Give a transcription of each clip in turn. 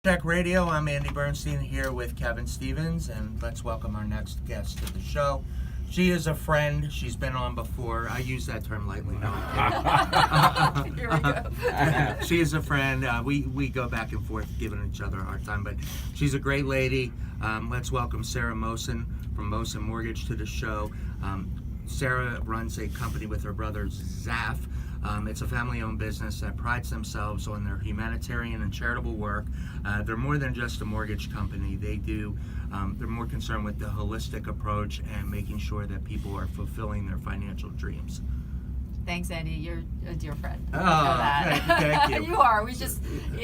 Tech Radio. I'm Andy Bernstein here with Kevin Stevens, and let's welcome our next guest to the show. She is a friend. She's been on before. I use that term lightly. No, I'm kidding. Here we go. She is a friend. We go back and forth giving each other a hard time, but she's a great lady. Let's welcome Sara Mohsin from Mohsin Mortgage to the show. Sara runs a company with her brother Zaf. It's a family-owned business that prides themselves on their humanitarian and charitable work. They're more than just a mortgage company. They're more concerned with the holistic approach and making sure that people are fulfilling their financial dreams. Thanks, Andy. You're a dear friend. Oh, I know that. thank you. You are.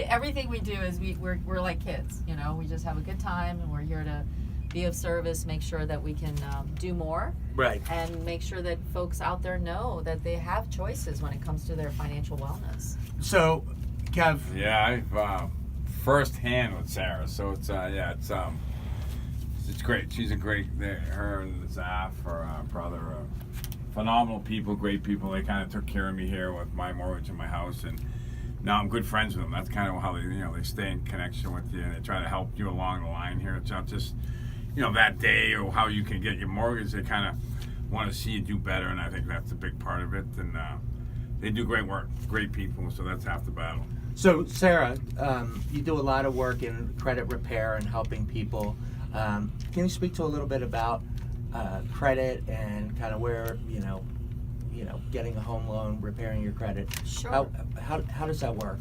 Everything we do is we're like kids. You know, we just have a good time, and we're here to be of service, make sure that we can do more, right, and make sure that folks out there know that they have choices when it comes to their financial wellness. So, Kev. Yeah, I've firsthand with Sara, so it's great. She's a great. Her and Zaf, her brother, phenomenal people, great people. They kind of took care of me here with my mortgage and my house, and now I'm good friends with them. That's kind of how they stay in connection with you, and they try to help you along the line here. It's not just that day or how you can get your mortgage. They kind of want to see you do better, and I think that's a big part of it. And they do great work, great people, so that's half the battle. So, Sara, you do a lot of work in credit repair and helping people. Can you speak to a little bit about credit and kind of where, getting a home loan, repairing your credit? Sure. How does that work?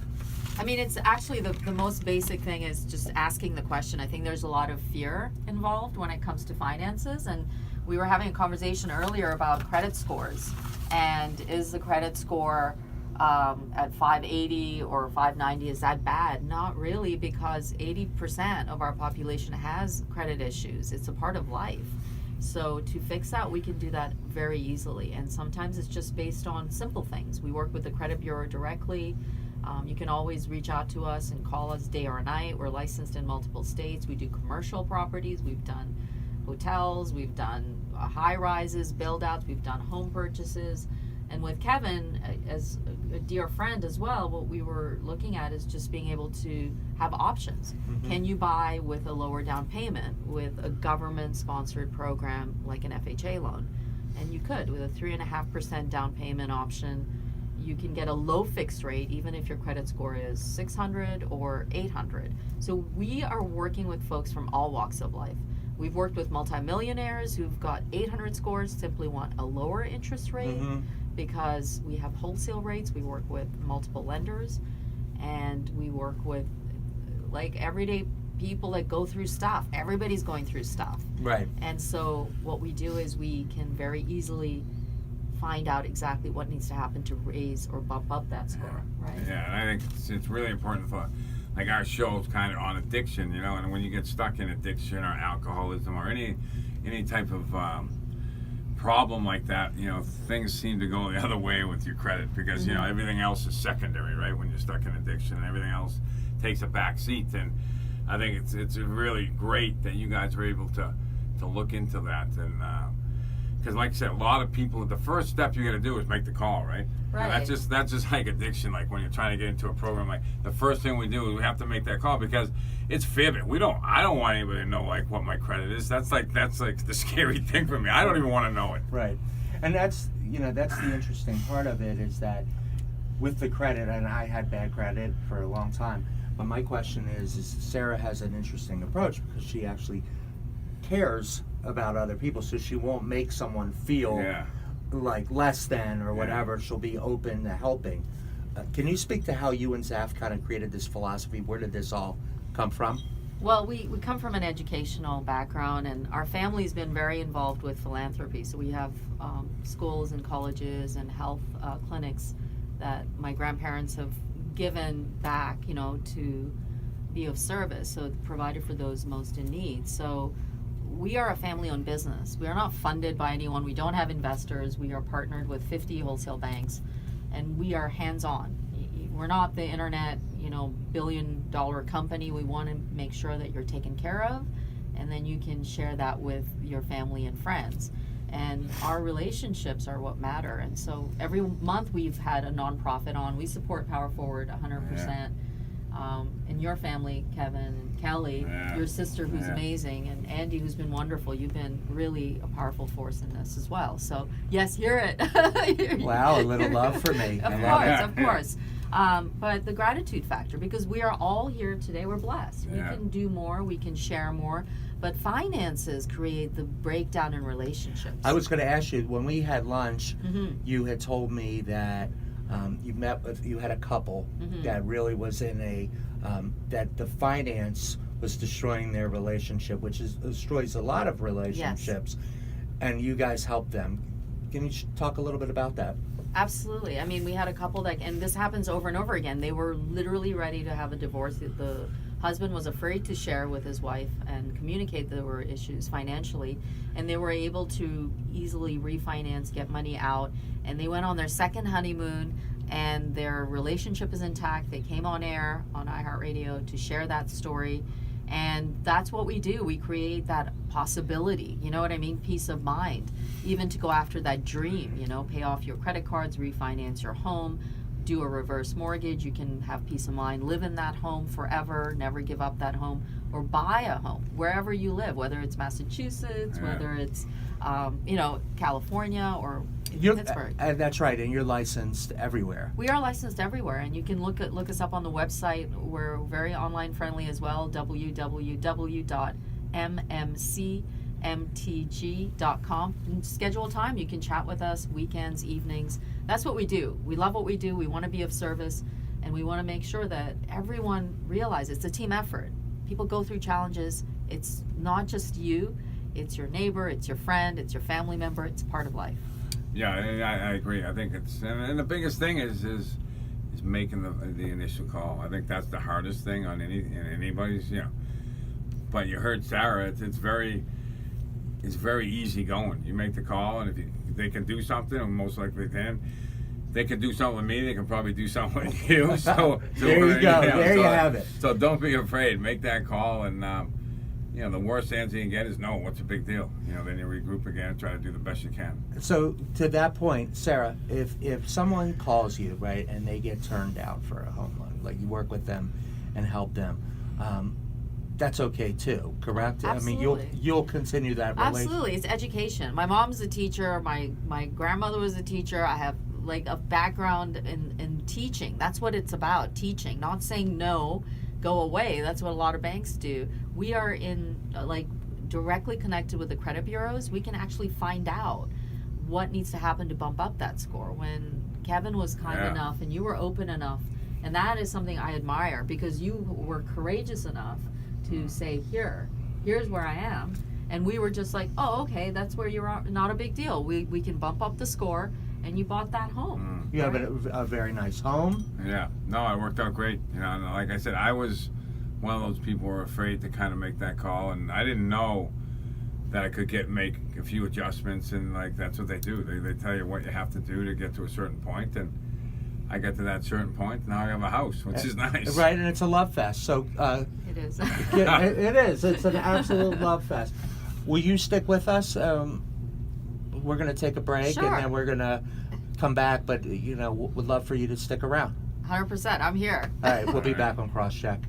I mean, it's actually the most basic thing is just asking the question. I think there's a lot of fear involved when it comes to finances, and we were having a conversation earlier about credit scores, and is the credit score at 580 or 590, is that bad? Not really, because 80% of our population has credit issues. It's a part of life. So to fix that, we can do that very easily, and sometimes it's just based on simple things. We work with the credit bureau directly. You can always reach out to us and call us day or night. We're licensed in multiple states. We do commercial properties. We've done hotels. We've done high rises, build outs. We've done home purchases. And with Kevin, as a dear friend as well, what we were looking at is just being able to have options. Mm-hmm. Can you buy with a lower down payment with a government-sponsored program like an FHA loan? And you could, with a 3.5% down payment option. You can get a low fixed rate even if your credit score is 600 or 800. So we are working with folks from all walks of life. We've worked with multimillionaires who've got 800 scores, simply want a lower interest rate. Mm-hmm. Because we have wholesale rates. We work with multiple lenders, and we work with like everyday people that go through stuff. Everybody's going through stuff. Right. And so what we do is we can very easily find out exactly what needs to happen to raise or bump up that score, right? Yeah, and I think it's really important for, like, our show's kind of on addiction, and when you get stuck in addiction or alcoholism or any type of problem like that, things seem to go the other way with your credit because, mm-hmm. Everything else is secondary, right? When you're stuck in addiction, and everything else takes a back seat. And I think it's really great that you guys are able to look into that. And because, like I said, a lot of people, the first step you got to do is make the call, right? Right. And that's just like addiction. Like when you're trying to get into a program, like the first thing we do is we have to make that call because it's fibbing. I don't want anybody to know like what my credit is. That's like the scary thing for me. I don't even want to know it. Right. And that's the interesting part of it is that with the credit, and I had bad credit for a long time, but my question is Sara has an interesting approach because she actually cares about other people, so she won't make someone feel like less than or whatever. She'll be open to helping. Can you speak to how you and Zaf kind of created this philosophy? Where did this all come from? Well, we come from an educational background, and our family's been very involved with philanthropy. So we have schools and colleges and health clinics that my grandparents have given back, to be of service, so provided for those most in need. So we are a family-owned business. We are not funded by anyone. We don't have investors. We are partnered with 50 wholesale banks, and we are hands-on. We're not the internet, billion-dollar company. We want to make sure that you're taken care of, and then you can share that with your family and friends. And our relationships are what matter. And so every month we've had a nonprofit on. We support Power Forward 100%. And your family, Kevin and Kelly, Yeah. your sister who's Yeah. amazing, and Andy who's been wonderful. You've been really a powerful force in this as well. So yes, hear it. Wow, a little love for me. Of I course, love it. of course. But the gratitude factor, because we are all here today, we're blessed. Yeah. We can do more, we can share more, but finances create the breakdown in relationships. I was going to ask you, when we had lunch, Mhm. you had told me that you had a couple Mhm. that really was in a that the finance was destroying their relationship, which destroys a lot of relationships, and you guys helped them. Can you talk a little bit about that? Absolutely. I mean, we had a couple that, and this happens over and over again. They were literally ready to have a divorce. The husband was afraid to share with his wife and communicate there were issues financially, and they were able to easily refinance, get money out, and they went on their second honeymoon, and their relationship is intact. They came on air on iHeartRadio to share that story. And that's what we do. We create that possibility, you know what I mean? Peace of mind, even to go after that dream, you know, pay off your credit cards, refinance your home, do a reverse mortgage. You can have peace of mind, live in that home forever, never give up that home, or buy a home wherever you live, whether it's Massachusetts, Yeah. whether it's, you know, California or Pittsburgh. That's right, and you're licensed everywhere. We are licensed everywhere, and you can look us up on the website. We're very online friendly as well. www.mmcmtg.com. And schedule a time. You can chat with us weekends, evenings. That's what we do. We love what we do. We want to be of service, and we want to make sure that everyone realizes it's a team effort. People go through challenges. It's not just you. It's your neighbor. It's your friend. It's your family member. It's part of life. Yeah, I agree. I think it's and the biggest thing is making the initial call. I think that's the hardest thing on anybody's, you know. But you heard Sarah. It's very easy going. You make the call, and if they can do something, and most likely they can do something with me. They can probably do something with you. So There you go. There you have it. So don't be afraid. Make that call, and you know, the worst answer you can get is no. What's a big deal? You know, then you regroup again and try to do the best you can. So to that point, Sarah, if someone calls you, right, and they get turned down for a home loan, like you work with them and help them, that's okay too, correct? Absolutely. I mean, you'll continue that relationship. Absolutely, it's education. My mom's a teacher. My grandmother was a teacher. I have like a background in teaching. That's what it's about, teaching. Not saying no, go away. That's what a lot of banks do. We are in like directly connected with the credit bureaus. We can actually find out what needs to happen to bump up that score. When Kevin was kind enough and you were open enough, and that is something I admire, because you were courageous enough to say, here's where I am. And we were just like, oh, okay, that's where you're at. Not a big deal. We can bump up the score, and you bought that home. You have a very nice home. Yeah, no, it worked out great. You know, and like I said, I was one of those people who were afraid to kind of make that call, and I didn't know that I could make a few adjustments, and like that's what they do. They tell you what you have to do to get to a certain point, and I got to that certain point. Now I have a house, which is nice. Right, and it's a love fest. So It is. it is. It's an absolute love fest. Will you stick with us? We're going to take a break, Sure. and then we're going to come back. But you know, would love for you to stick around. 100%. I'm here. All right, we'll be back on Cross Check.